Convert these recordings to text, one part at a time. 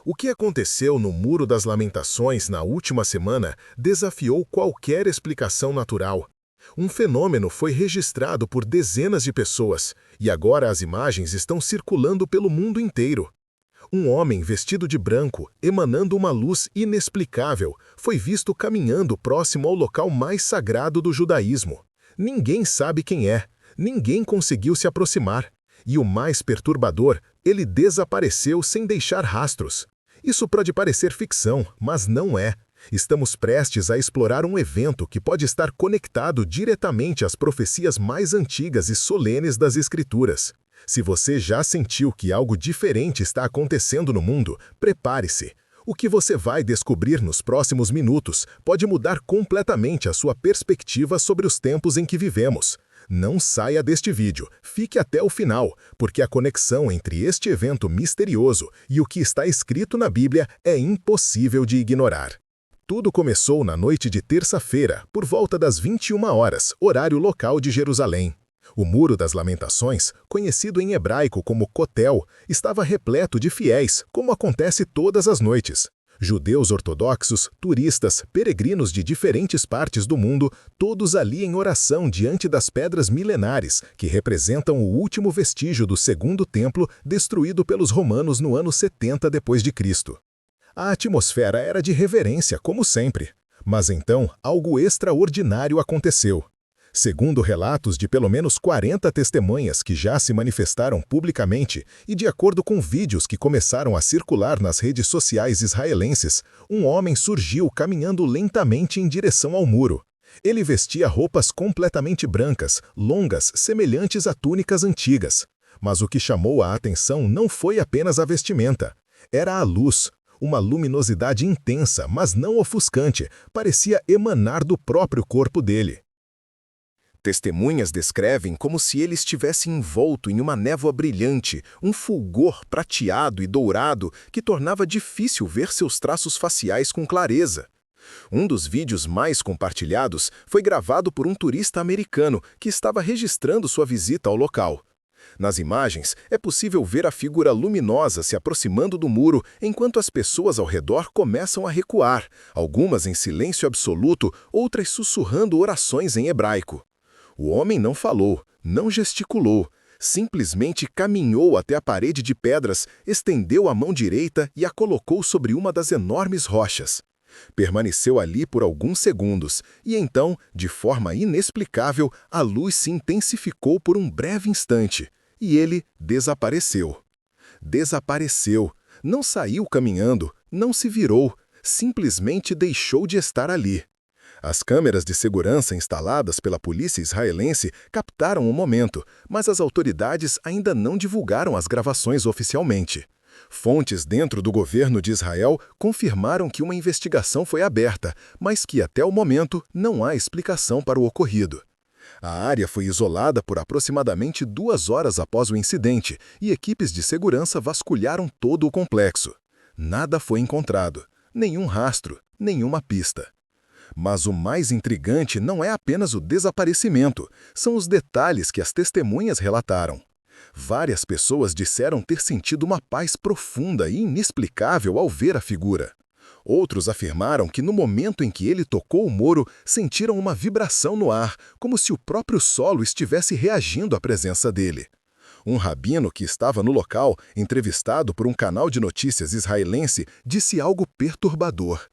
O que aconteceu no Muro das Lamentações na última semana desafiou qualquer explicação natural. Um fenômeno foi registrado por dezenas de pessoas e agora as imagens estão circulando pelo mundo inteiro. Um homem vestido de branco, emanando uma luz inexplicável, foi visto caminhando próximo ao local mais sagrado do judaísmo. Ninguém sabe quem é, ninguém conseguiu se aproximar. E o mais perturbador, ele desapareceu sem deixar rastros. Isso pode parecer ficção, mas não é. Estamos prestes a explorar um evento que pode estar conectado diretamente às profecias mais antigas e solenes das Escrituras. Se você já sentiu que algo diferente está acontecendo no mundo, prepare-se. O que você vai descobrir nos próximos minutos pode mudar completamente a sua perspectiva sobre os tempos em que vivemos. Não saia deste vídeo, fique até o final, porque a conexão entre este evento misterioso e o que está escrito na Bíblia é impossível de ignorar. Tudo começou na noite de terça-feira, por volta das 21 horas, horário local de Jerusalém. O Muro das Lamentações, conhecido em hebraico como Kotel, estava repleto de fiéis, como acontece todas as noites. Judeus ortodoxos, turistas, peregrinos de diferentes partes do mundo, todos ali em oração diante das pedras milenares, que representam o último vestígio do segundo templo destruído pelos romanos no ano 70 d.C. A atmosfera era de reverência, como sempre. Mas então, algo extraordinário aconteceu. Segundo relatos de pelo menos 40 testemunhas que já se manifestaram publicamente e de acordo com vídeos que começaram a circular nas redes sociais israelenses, um homem surgiu caminhando lentamente em direção ao muro. Ele vestia roupas completamente brancas, longas, semelhantes a túnicas antigas. Mas o que chamou a atenção não foi apenas a vestimenta. Era a luz. Uma luminosidade intensa, mas não ofuscante, parecia emanar do próprio corpo dele. Testemunhas descrevem como se ele estivesse envolto em uma névoa brilhante, um fulgor prateado e dourado que tornava difícil ver seus traços faciais com clareza. Um dos vídeos mais compartilhados foi gravado por um turista americano que estava registrando sua visita ao local. Nas imagens, é possível ver a figura luminosa se aproximando do muro enquanto as pessoas ao redor começam a recuar, algumas em silêncio absoluto, outras sussurrando orações em hebraico. O homem não falou, não gesticulou, simplesmente caminhou até a parede de pedras, estendeu a mão direita e a colocou sobre uma das enormes rochas. Permaneceu ali por alguns segundos e então, de forma inexplicável, a luz se intensificou por um breve instante e ele desapareceu. Desapareceu, não saiu caminhando, não se virou, simplesmente deixou de estar ali. As câmeras de segurança instaladas pela polícia israelense captaram o momento, mas as autoridades ainda não divulgaram as gravações oficialmente. Fontes dentro do governo de Israel confirmaram que uma investigação foi aberta, mas que até o momento não há explicação para o ocorrido. A área foi isolada por aproximadamente 2 horas após o incidente e equipes de segurança vasculharam todo o complexo. Nada foi encontrado, nenhum rastro, nenhuma pista. Mas o mais intrigante não é apenas o desaparecimento, são os detalhes que as testemunhas relataram. Várias pessoas disseram ter sentido uma paz profunda e inexplicável ao ver a figura. Outros afirmaram que no momento em que ele tocou o muro, sentiram uma vibração no ar, como se o próprio solo estivesse reagindo à presença dele. Um rabino que estava no local, entrevistado por um canal de notícias israelense, disse algo perturbador.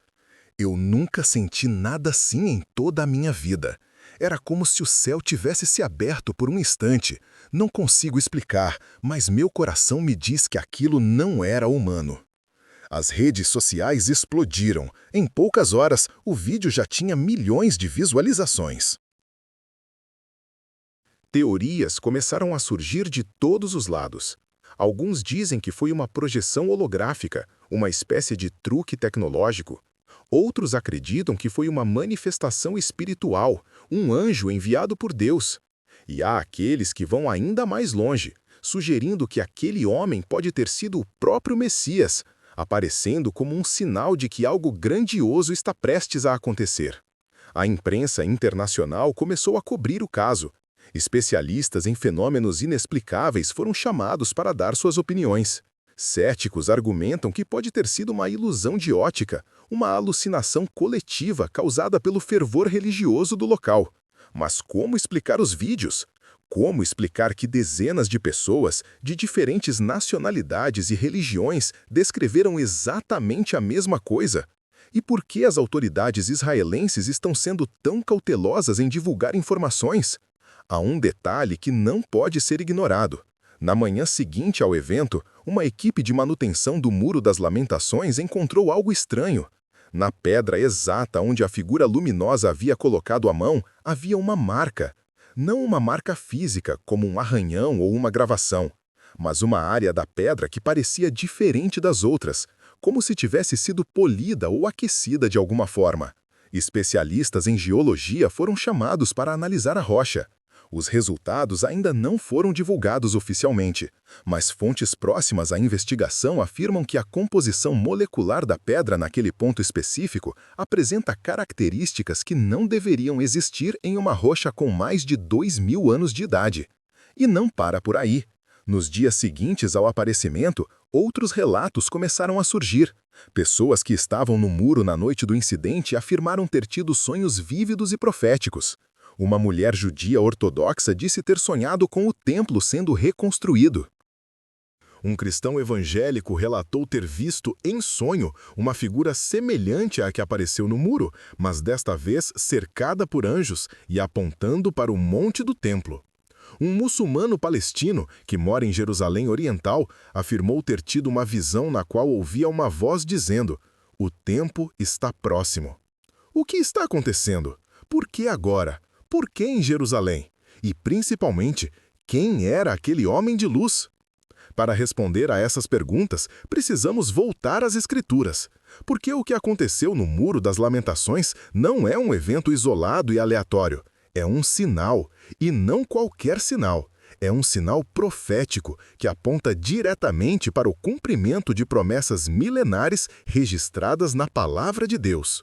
Eu nunca senti nada assim em toda a minha vida. Era como se o céu tivesse se aberto por um instante. Não consigo explicar, mas meu coração me diz que aquilo não era humano. As redes sociais explodiram. Em poucas horas, o vídeo já tinha milhões de visualizações. Teorias começaram a surgir de todos os lados. Alguns dizem que foi uma projeção holográfica, uma espécie de truque tecnológico. Outros acreditam que foi uma manifestação espiritual, um anjo enviado por Deus. E há aqueles que vão ainda mais longe, sugerindo que aquele homem pode ter sido o próprio Messias, aparecendo como um sinal de que algo grandioso está prestes a acontecer. A imprensa internacional começou a cobrir o caso. Especialistas em fenômenos inexplicáveis foram chamados para dar suas opiniões. Céticos argumentam que pode ter sido uma ilusão de ótica, uma alucinação coletiva causada pelo fervor religioso do local. Mas como explicar os vídeos? Como explicar que dezenas de pessoas, de diferentes nacionalidades e religiões, descreveram exatamente a mesma coisa? E por que as autoridades israelenses estão sendo tão cautelosas em divulgar informações? Há um detalhe que não pode ser ignorado. Na manhã seguinte ao evento, uma equipe de manutenção do Muro das Lamentações encontrou algo estranho. Na pedra exata onde a figura luminosa havia colocado a mão, havia uma marca. Não uma marca física, como um arranhão ou uma gravação, mas uma área da pedra que parecia diferente das outras, como se tivesse sido polida ou aquecida de alguma forma. Especialistas em geologia foram chamados para analisar a rocha. Os resultados ainda não foram divulgados oficialmente, mas fontes próximas à investigação afirmam que a composição molecular da pedra naquele ponto específico apresenta características que não deveriam existir em uma rocha com mais de 2.000 anos de idade. E não para por aí. Nos dias seguintes ao aparecimento, outros relatos começaram a surgir. Pessoas que estavam no muro na noite do incidente afirmaram ter tido sonhos vívidos e proféticos. Uma mulher judia ortodoxa disse ter sonhado com o templo sendo reconstruído. Um cristão evangélico relatou ter visto, em sonho, uma figura semelhante à que apareceu no muro, mas desta vez cercada por anjos e apontando para o monte do templo. Um muçulmano palestino, que mora em Jerusalém Oriental, afirmou ter tido uma visão na qual ouvia uma voz dizendo: "O tempo está próximo." O que está acontecendo? Por que agora? Por que em Jerusalém? E, principalmente, quem era aquele homem de luz? Para responder a essas perguntas, precisamos voltar às Escrituras. Porque o que aconteceu no Muro das Lamentações não é um evento isolado e aleatório. É um sinal, e não qualquer sinal. É um sinal profético que aponta diretamente para o cumprimento de promessas milenares registradas na Palavra de Deus.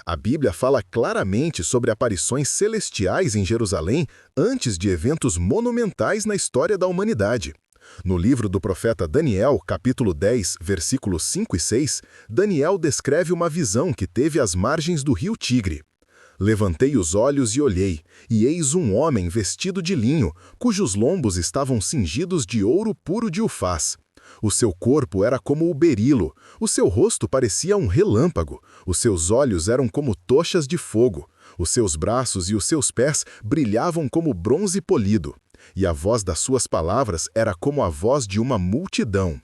A Bíblia fala claramente sobre aparições celestiais em Jerusalém antes de eventos monumentais na história da humanidade. No livro do profeta Daniel, capítulo 10, versículos 5 e 6, Daniel descreve uma visão que teve às margens do rio Tigre. Levantei os olhos e olhei, e eis um homem vestido de linho, cujos lombos estavam cingidos de ouro puro de Ufaz. O seu corpo era como o berilo, o seu rosto parecia um relâmpago, os seus olhos eram como tochas de fogo, os seus braços e os seus pés brilhavam como bronze polido, e a voz das suas palavras era como a voz de uma multidão.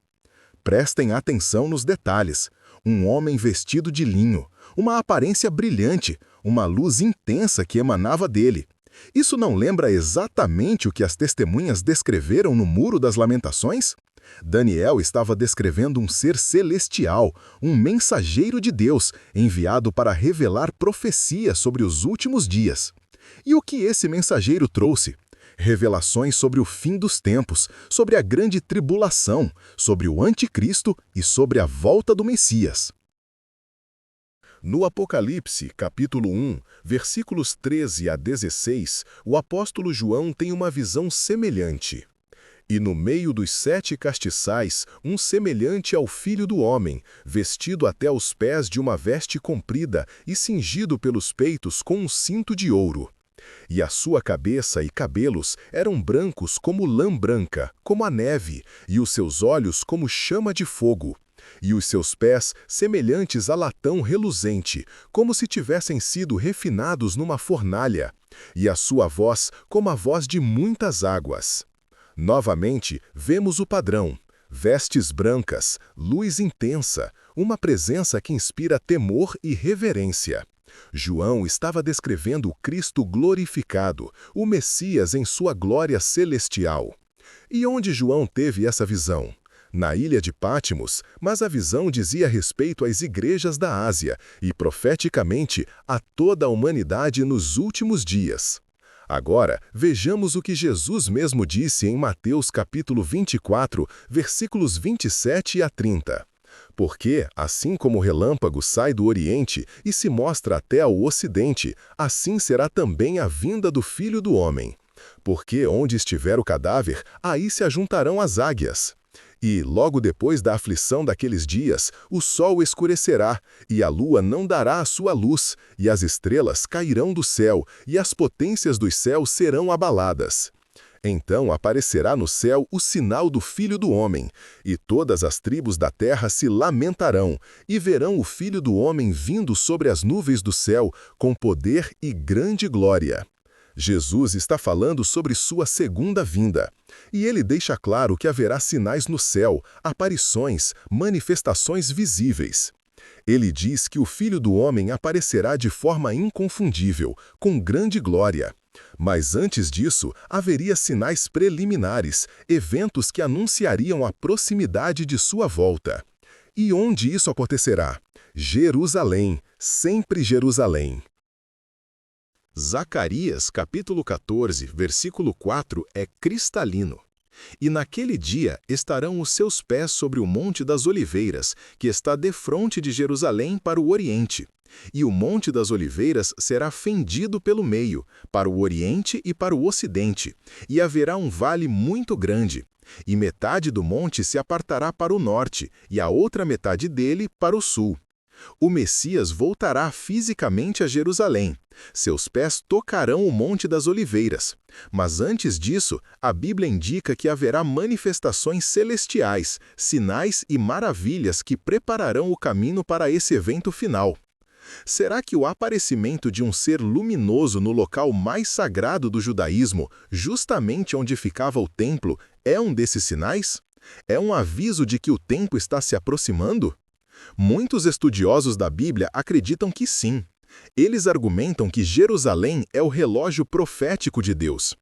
Prestem atenção nos detalhes. Um homem vestido de linho, uma aparência brilhante, uma luz intensa que emanava dele. Isso não lembra exatamente o que as testemunhas descreveram no Muro das Lamentações? Daniel estava descrevendo um ser celestial, um mensageiro de Deus, enviado para revelar profecia sobre os últimos dias. E o que esse mensageiro trouxe? Revelações sobre o fim dos tempos, sobre a grande tribulação, sobre o anticristo e sobre a volta do Messias. No Apocalipse, capítulo 1, versículos 13 a 16, o apóstolo João tem uma visão semelhante. E no meio dos 7 castiçais, um semelhante ao Filho do Homem, vestido até os pés de uma veste comprida e cingido pelos peitos com um cinto de ouro. E a sua cabeça e cabelos eram brancos como lã branca, como a neve, e os seus olhos como chama de fogo. E os seus pés semelhantes a latão reluzente, como se tivessem sido refinados numa fornalha, e a sua voz como a voz de muitas águas. Novamente, vemos o padrão: vestes brancas, luz intensa, uma presença que inspira temor e reverência. João estava descrevendo o Cristo glorificado, o Messias em sua glória celestial. E onde João teve essa visão? Na ilha de Pátimos, mas a visão dizia respeito às igrejas da Ásia e, profeticamente, a toda a humanidade nos últimos dias. Agora, vejamos o que Jesus mesmo disse em Mateus capítulo 24, versículos 27 a 30. Porque, assim como o relâmpago sai do Oriente e se mostra até ao Ocidente, assim será também a vinda do Filho do Homem. Porque onde estiver o cadáver, aí se ajuntarão as águias. E, logo depois da aflição daqueles dias, o sol escurecerá, e a lua não dará a sua luz, e as estrelas cairão do céu, e as potências dos céus serão abaladas. Então aparecerá no céu o sinal do Filho do Homem, e todas as tribos da terra se lamentarão, e verão o Filho do Homem vindo sobre as nuvens do céu, com poder e grande glória. Jesus está falando sobre sua segunda vinda, e ele deixa claro que haverá sinais no céu, aparições, manifestações visíveis. Ele diz que o Filho do Homem aparecerá de forma inconfundível, com grande glória. Mas antes disso, haveria sinais preliminares, eventos que anunciariam a proximidade de sua volta. E onde isso acontecerá? Jerusalém, sempre Jerusalém. Zacarias, capítulo 14, versículo 4, é cristalino. E naquele dia estarão os seus pés sobre o Monte das Oliveiras, que está defronte de Jerusalém para o oriente. E o Monte das Oliveiras será fendido pelo meio, para o oriente e para o ocidente, e haverá um vale muito grande. E metade do monte se apartará para o norte, e a outra metade dele para o sul. O Messias voltará fisicamente a Jerusalém. Seus pés tocarão o Monte das Oliveiras. Mas antes disso, a Bíblia indica que haverá manifestações celestiais, sinais e maravilhas que prepararão o caminho para esse evento final. Será que o aparecimento de um ser luminoso no local mais sagrado do judaísmo, justamente onde ficava o templo, é um desses sinais? É um aviso de que o tempo está se aproximando? Muitos estudiosos da Bíblia acreditam que sim. Eles argumentam que Jerusalém é o relógio profético de Deus.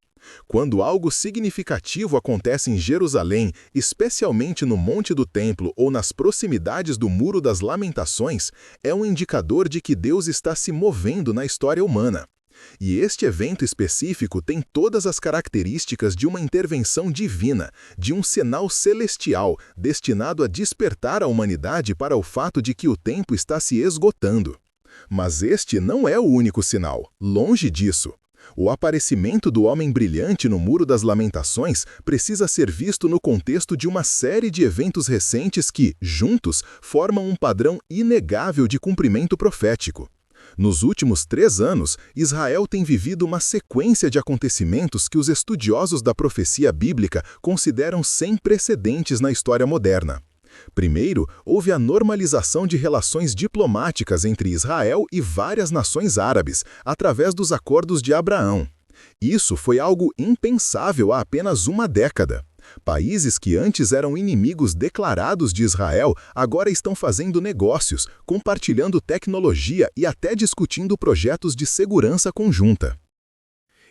Quando algo significativo acontece em Jerusalém, especialmente no Monte do Templo ou nas proximidades do Muro das Lamentações, é um indicador de que Deus está se movendo na história humana. E este evento específico tem todas as características de uma intervenção divina, de um sinal celestial destinado a despertar a humanidade para o fato de que o tempo está se esgotando. Mas este não é o único sinal, longe disso. O aparecimento do homem brilhante no Muro das Lamentações precisa ser visto no contexto de uma série de eventos recentes que, juntos, formam um padrão inegável de cumprimento profético. Nos últimos 3 anos, Israel tem vivido uma sequência de acontecimentos que os estudiosos da profecia bíblica consideram sem precedentes na história moderna. Primeiro, houve a normalização de relações diplomáticas entre Israel e várias nações árabes, através dos Acordos de Abraão. Isso foi algo impensável há apenas uma década. Países que antes eram inimigos declarados de Israel agora estão fazendo negócios, compartilhando tecnologia e até discutindo projetos de segurança conjunta.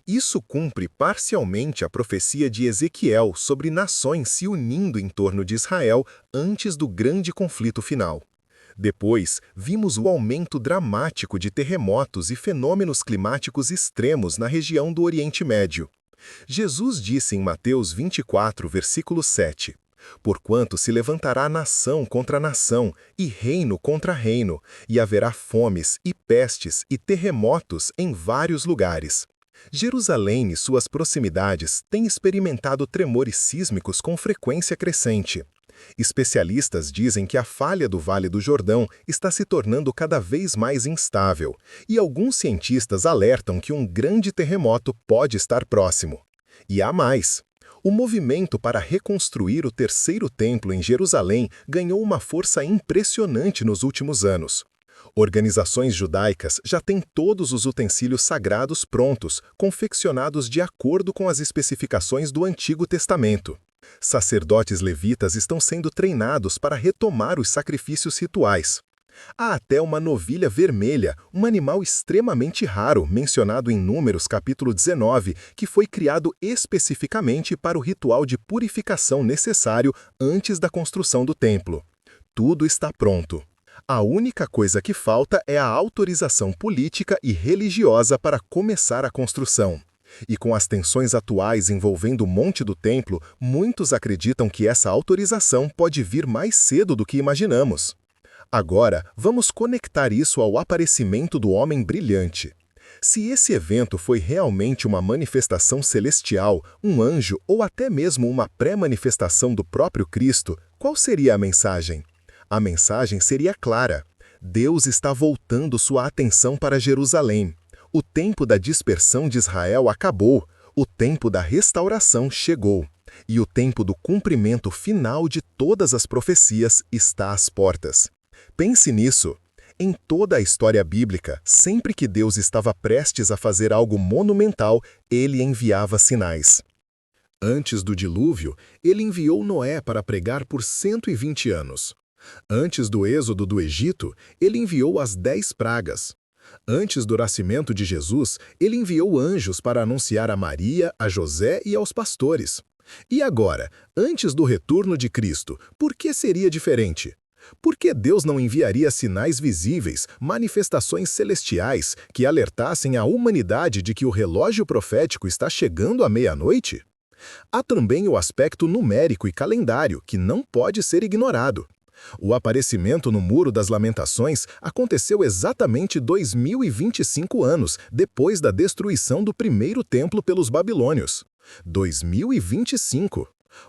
Isso cumpre parcialmente a profecia de Ezequiel sobre nações se unindo em torno de Israel antes do grande conflito final. Depois, vimos o aumento dramático de terremotos e fenômenos climáticos extremos na região do Oriente Médio. Jesus disse em Mateus 24, versículo 7, "Porquanto se levantará nação contra nação, e reino contra reino, e haverá fomes, e pestes, e terremotos em vários lugares." Jerusalém e suas proximidades têm experimentado tremores sísmicos com frequência crescente. Especialistas dizem que a falha do Vale do Jordão está se tornando cada vez mais instável, e alguns cientistas alertam que um grande terremoto pode estar próximo. E há mais. O movimento para reconstruir o terceiro templo em Jerusalém ganhou uma força impressionante nos últimos anos. Organizações judaicas já têm todos os utensílios sagrados prontos, confeccionados de acordo com as especificações do Antigo Testamento. Sacerdotes levitas estão sendo treinados para retomar os sacrifícios rituais. Há até uma novilha vermelha, um animal extremamente raro, mencionado em Números capítulo 19, que foi criado especificamente para o ritual de purificação necessário antes da construção do templo. Tudo está pronto. A única coisa que falta é a autorização política e religiosa para começar a construção. E com as tensões atuais envolvendo o Monte do Templo, muitos acreditam que essa autorização pode vir mais cedo do que imaginamos. Agora, vamos conectar isso ao aparecimento do homem brilhante. Se esse evento foi realmente uma manifestação celestial, um anjo ou até mesmo uma pré-manifestação do próprio Cristo, qual seria a mensagem? A mensagem seria clara. Deus está voltando sua atenção para Jerusalém. O tempo da dispersão de Israel acabou, o tempo da restauração chegou, e o tempo do cumprimento final de todas as profecias está às portas. Pense nisso. Em toda a história bíblica, sempre que Deus estava prestes a fazer algo monumental, ele enviava sinais. Antes do dilúvio, ele enviou Noé para pregar por 120 anos. Antes do êxodo do Egito, ele enviou as 10 pragas. Antes do nascimento de Jesus, ele enviou anjos para anunciar a Maria, a José e aos pastores. E agora, antes do retorno de Cristo, por que seria diferente? Por que Deus não enviaria sinais visíveis, manifestações celestiais, que alertassem a humanidade de que o relógio profético está chegando à meia-noite? Há também o aspecto numérico e calendário, que não pode ser ignorado. O aparecimento no Muro das Lamentações aconteceu exatamente 2025 anos depois da destruição do primeiro templo pelos babilônios. 2025.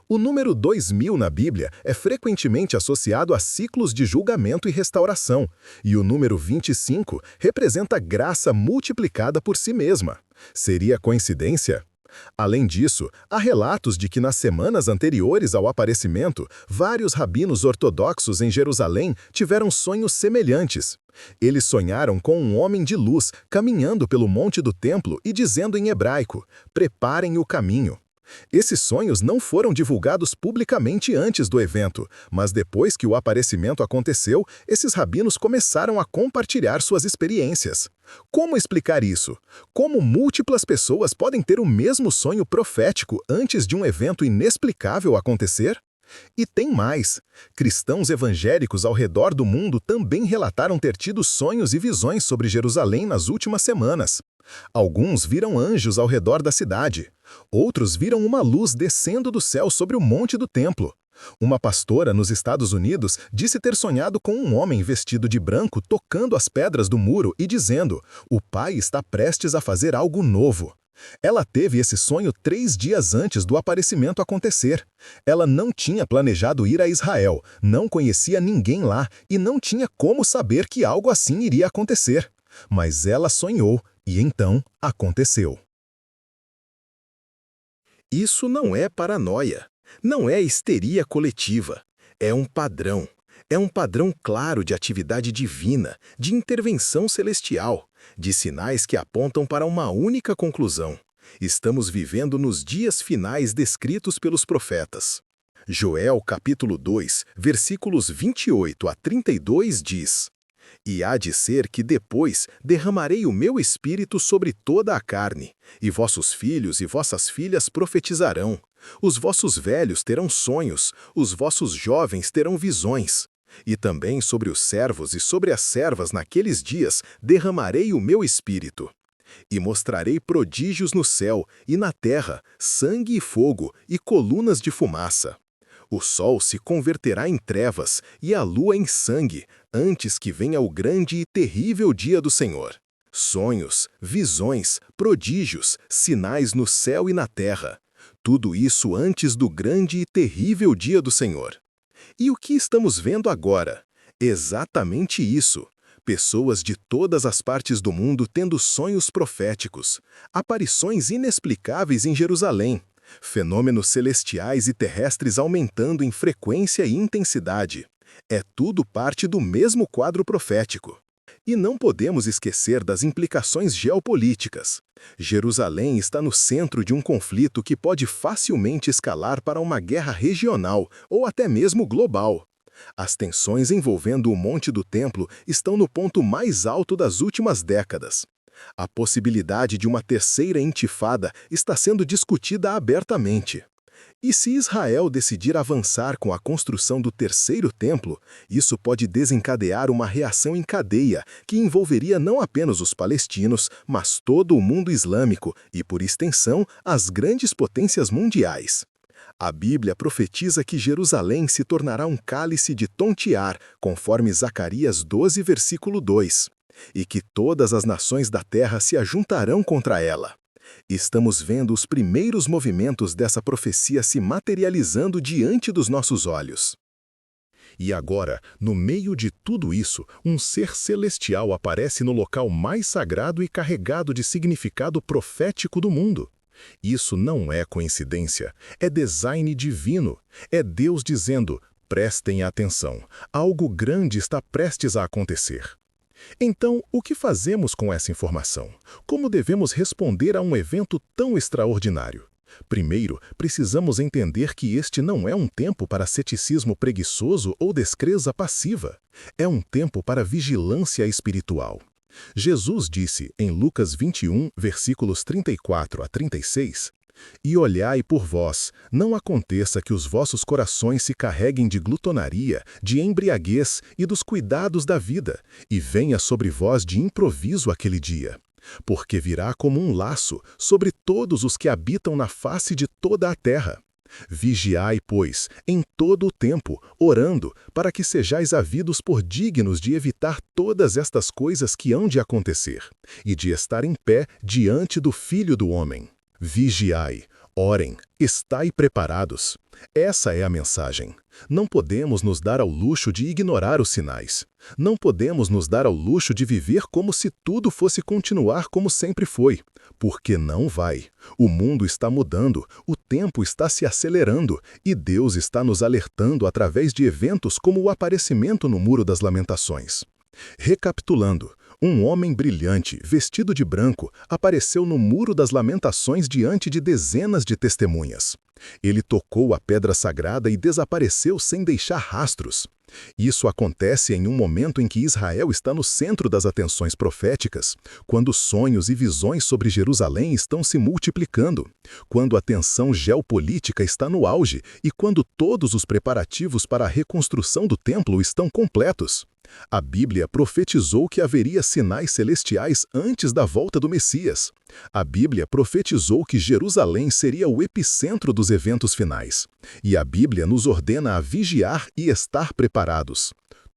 O número 2000 na Bíblia é frequentemente associado a ciclos de julgamento e restauração, e o número 25 representa graça multiplicada por si mesma. Seria coincidência? Além disso, há relatos de que nas semanas anteriores ao aparecimento, vários rabinos ortodoxos em Jerusalém tiveram sonhos semelhantes. Eles sonharam com um homem de luz caminhando pelo monte do templo e dizendo em hebraico: "Preparem o caminho". Esses sonhos não foram divulgados publicamente antes do evento, mas depois que o aparecimento aconteceu, esses rabinos começaram a compartilhar suas experiências. Como explicar isso? Como múltiplas pessoas podem ter o mesmo sonho profético antes de um evento inexplicável acontecer? E tem mais. Cristãos evangélicos ao redor do mundo também relataram ter tido sonhos e visões sobre Jerusalém nas últimas semanas. Alguns viram anjos ao redor da cidade. Outros viram uma luz descendo do céu sobre o monte do templo. Uma pastora nos Estados Unidos disse ter sonhado com um homem vestido de branco tocando as pedras do muro e dizendo: "O Pai está prestes a fazer algo novo". Ela teve esse sonho 3 dias antes do aparecimento acontecer. Ela não tinha planejado ir a Israel, não conhecia ninguém lá e não tinha como saber que algo assim iria acontecer. Mas ela sonhou e então aconteceu. Isso não é paranoia, não é histeria coletiva. É um padrão. É um padrão claro de atividade divina, de intervenção celestial, de sinais que apontam para uma única conclusão. Estamos vivendo nos dias finais descritos pelos profetas. Joel capítulo 2, versículos 28 a 32 diz: "E há de ser que depois derramarei o meu espírito sobre toda a carne, e vossos filhos e vossas filhas profetizarão. Os vossos velhos terão sonhos, os vossos jovens terão visões. E também sobre os servos e sobre as servas naqueles dias derramarei o meu espírito. E mostrarei prodígios no céu e na terra, sangue e fogo e colunas de fumaça. O sol se converterá em trevas e a lua em sangue, antes que venha o grande e terrível dia do Senhor. Sonhos, visões, prodígios, sinais no céu e na terra. Tudo isso antes do grande e terrível dia do Senhor." E o que estamos vendo agora? Exatamente isso. Pessoas de todas as partes do mundo tendo sonhos proféticos, aparições inexplicáveis em Jerusalém, fenômenos celestiais e terrestres aumentando em frequência e intensidade. É tudo parte do mesmo quadro profético. E não podemos esquecer das implicações geopolíticas. Jerusalém está no centro de um conflito que pode facilmente escalar para uma guerra regional ou até mesmo global. As tensões envolvendo o Monte do Templo estão no ponto mais alto das últimas décadas. A possibilidade de uma terceira intifada está sendo discutida abertamente. E se Israel decidir avançar com a construção do terceiro templo, isso pode desencadear uma reação em cadeia que envolveria não apenas os palestinos, mas todo o mundo islâmico e, por extensão, as grandes potências mundiais. A Bíblia profetiza que Jerusalém se tornará um cálice de tontear, conforme Zacarias 12, versículo 2. e que todas as nações da terra se ajuntarão contra ela. Estamos vendo os primeiros movimentos dessa profecia se materializando diante dos nossos olhos. E agora, no meio de tudo isso, um ser celestial aparece no local mais sagrado e carregado de significado profético do mundo. Isso não é coincidência, é design divino. É Deus dizendo: prestem atenção, algo grande está prestes a acontecer. Então, o que fazemos com essa informação? Como devemos responder a um evento tão extraordinário? Primeiro, precisamos entender que este não é um tempo para ceticismo preguiçoso ou descrença passiva. É um tempo para vigilância espiritual. Jesus disse em Lucas 21, versículos 34 a 36, "E olhai por vós, não aconteça que os vossos corações se carreguem de glutonaria, de embriaguez e dos cuidados da vida, e venha sobre vós de improviso aquele dia. Porque virá como um laço sobre todos os que habitam na face de toda a terra. Vigiai, pois, em todo o tempo, orando, para que sejais havidos por dignos de evitar todas estas coisas que hão de acontecer, e de estar em pé diante do Filho do Homem. Vigiai, orem, estai preparados." Essa é a mensagem. Não podemos nos dar ao luxo de ignorar os sinais. Não podemos nos dar ao luxo de viver como se tudo fosse continuar como sempre foi. Porque não vai. O mundo está mudando, o tempo está se acelerando, e Deus está nos alertando através de eventos como o aparecimento no Muro das Lamentações. Recapitulando, um homem brilhante, vestido de branco, apareceu no Muro das Lamentações diante de dezenas de testemunhas. Ele tocou a pedra sagrada e desapareceu sem deixar rastros. Isso acontece em um momento em que Israel está no centro das atenções proféticas, quando sonhos e visões sobre Jerusalém estão se multiplicando, quando a tensão geopolítica está no auge e quando todos os preparativos para a reconstrução do templo estão completos. A Bíblia profetizou que haveria sinais celestiais antes da volta do Messias. A Bíblia profetizou que Jerusalém seria o epicentro dos eventos finais. E a Bíblia nos ordena a vigiar e estar preparados.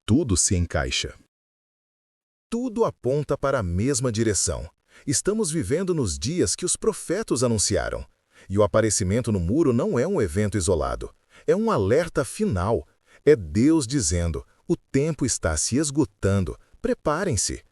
Tudo se encaixa. Tudo aponta para a mesma direção. Estamos vivendo nos dias que os profetas anunciaram. E o aparecimento no muro não é um evento isolado. É um alerta final. É Deus dizendo: o tempo está se esgotando, preparem-se.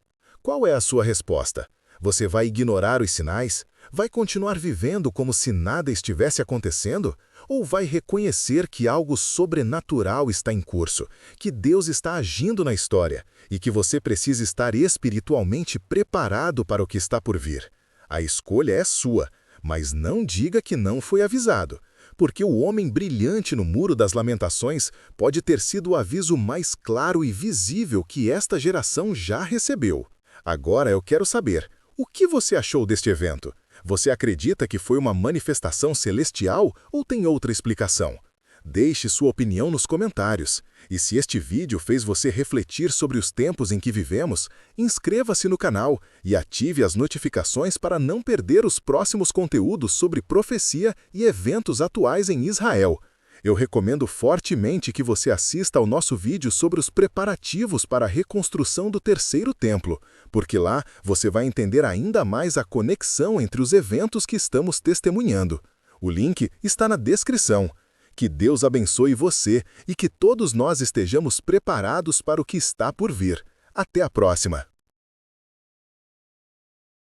Qual é a sua resposta? Você vai ignorar os sinais? Vai continuar vivendo como se nada estivesse acontecendo? Ou vai reconhecer que algo sobrenatural está em curso, que Deus está agindo na história e que você precisa estar espiritualmente preparado para o que está por vir? A escolha é sua, mas não diga que não foi avisado. Porque o homem brilhante no Muro das Lamentações pode ter sido o aviso mais claro e visível que esta geração já recebeu. Agora eu quero saber, o que você achou deste evento? Você acredita que foi uma manifestação celestial ou tem outra explicação? Deixe sua opinião nos comentários. E se este vídeo fez você refletir sobre os tempos em que vivemos, inscreva-se no canal e ative as notificações para não perder os próximos conteúdos sobre profecia e eventos atuais em Israel. Eu recomendo fortemente que você assista ao nosso vídeo sobre os preparativos para a reconstrução do terceiro templo, porque lá você vai entender ainda mais a conexão entre os eventos que estamos testemunhando. O link está na descrição. Que Deus abençoe você e que todos nós estejamos preparados para o que está por vir. Até a próxima!